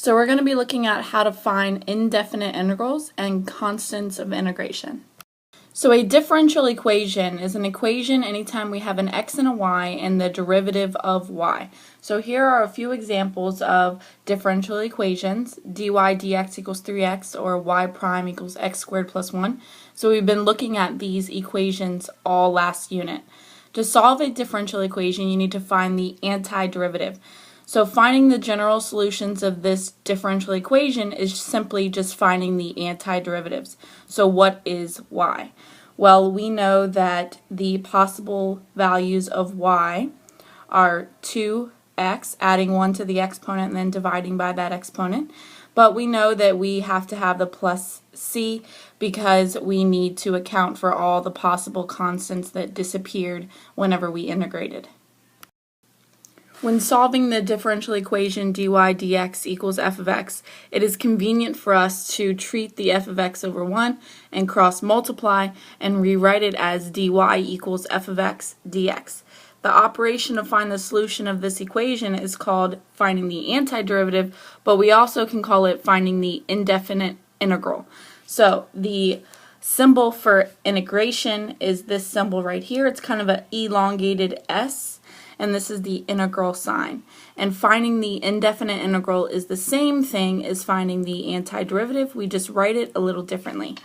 So we're going to be looking at how to find indefinite integrals and constants of integration. So a differential equation is an equation anytime we have an x and a y and the derivative of y. So here are a few examples of differential equations. dy dx equals 3x, or y prime equals x squared plus 1. So we've been looking at these equations all last unit. To solve a differential equation, you need to find the antiderivative. So finding the general solutions of this differential equation is simply just finding the antiderivatives. So what is y? Well, we know that the possible values of y are 2x, adding 1 to the exponent and then dividing by that exponent. But we know that we have to have the plus c because we need to account for all the possible constants that disappeared whenever we integrated. When solving the differential equation dy dx equals f of x, it is convenient for us to treat the f of x over 1 and cross multiply and rewrite it as dy equals f of x dx. The operation to find the solution of this equation is called finding the antiderivative, but we also can call it finding the indefinite integral. So the symbol for integration is this symbol right here. It's kind of an elongated S. And this is the integral sign. And finding the indefinite integral is the same thing as finding the antiderivative. We just write it a little differently.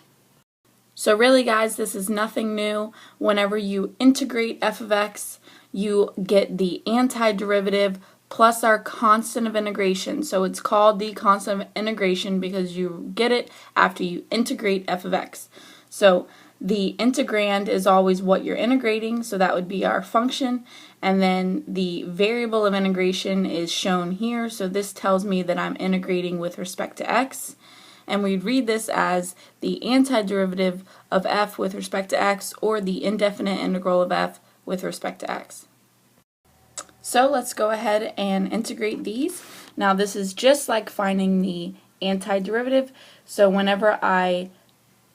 So really, guys, this is nothing new. Whenever you integrate f of x, you get the antiderivative plus our constant of integration. So it's called the constant of integration because you get it after you integrate f of x. So the integrand is always what you're integrating, so that would be our function, and then the variable of integration is shown here, so this tells me that I'm integrating with respect to x, and we'd read this as the antiderivative of f with respect to x, or the indefinite integral of f with respect to x. So let's go ahead and integrate these. Now this is just like finding the antiderivative, so whenever I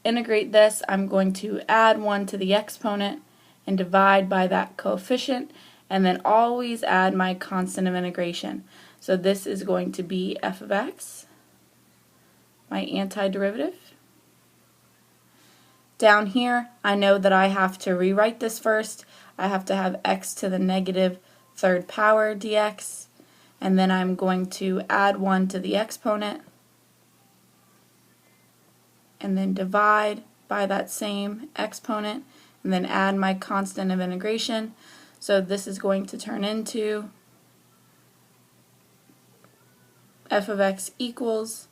integrate this, I'm going to add 1 to the exponent and divide by that coefficient, and then always add my constant of integration. So this is going to be f of x, my antiderivative. Down here, I know that I have to rewrite this first. I have to have x to the negative third power dx, and then I'm going to add 1 to the exponent, and then divide by that same exponent, and then add my constant of integration. So this is going to turn into f of x equals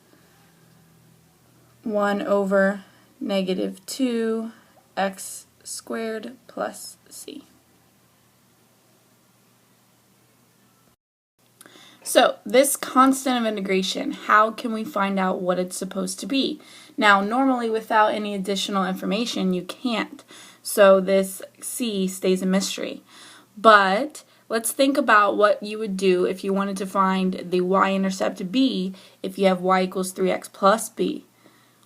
1 over negative 2 x squared plus c. So this constant of integration, how can we find out what it's supposed to be? Now normally without any additional information you can't, so this c stays a mystery. But let's think about what you would do if you wanted to find the y-intercept b if you have y equals 3x plus b.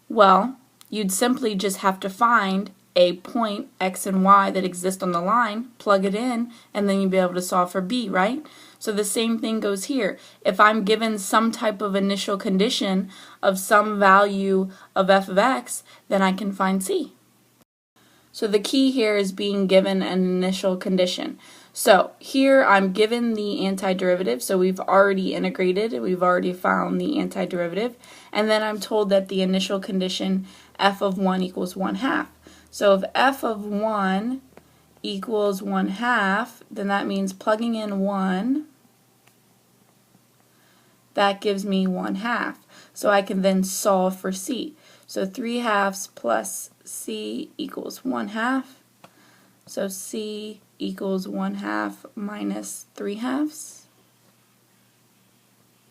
Well, you'd simply just have to find a point x and y that exist on the line, plug it in, and then you'd be able to solve for b, right? So the same thing goes here. If I'm given some type of initial condition of some value of f of x, then I can find c. So the key here is being given an initial condition. So here I'm given the antiderivative, so we've already integrated, we've already found the antiderivative, and then I'm told that the initial condition f of 1 equals 1/2. So if f of 1 equals 1/2, then that means plugging in 1, that gives me 1/2. So I can then solve for c. So 3/2 plus c equals 1/2. So c equals 1/2 minus 3/2,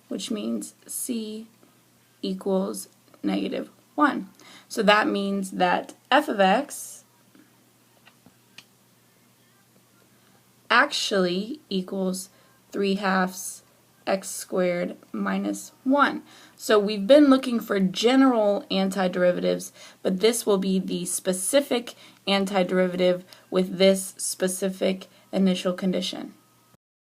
which means c equals negative 1. So that means that f of x actually equals 3/2 x squared minus 1. So we've been looking for general antiderivatives, but this will be the specific antiderivative with this specific initial condition.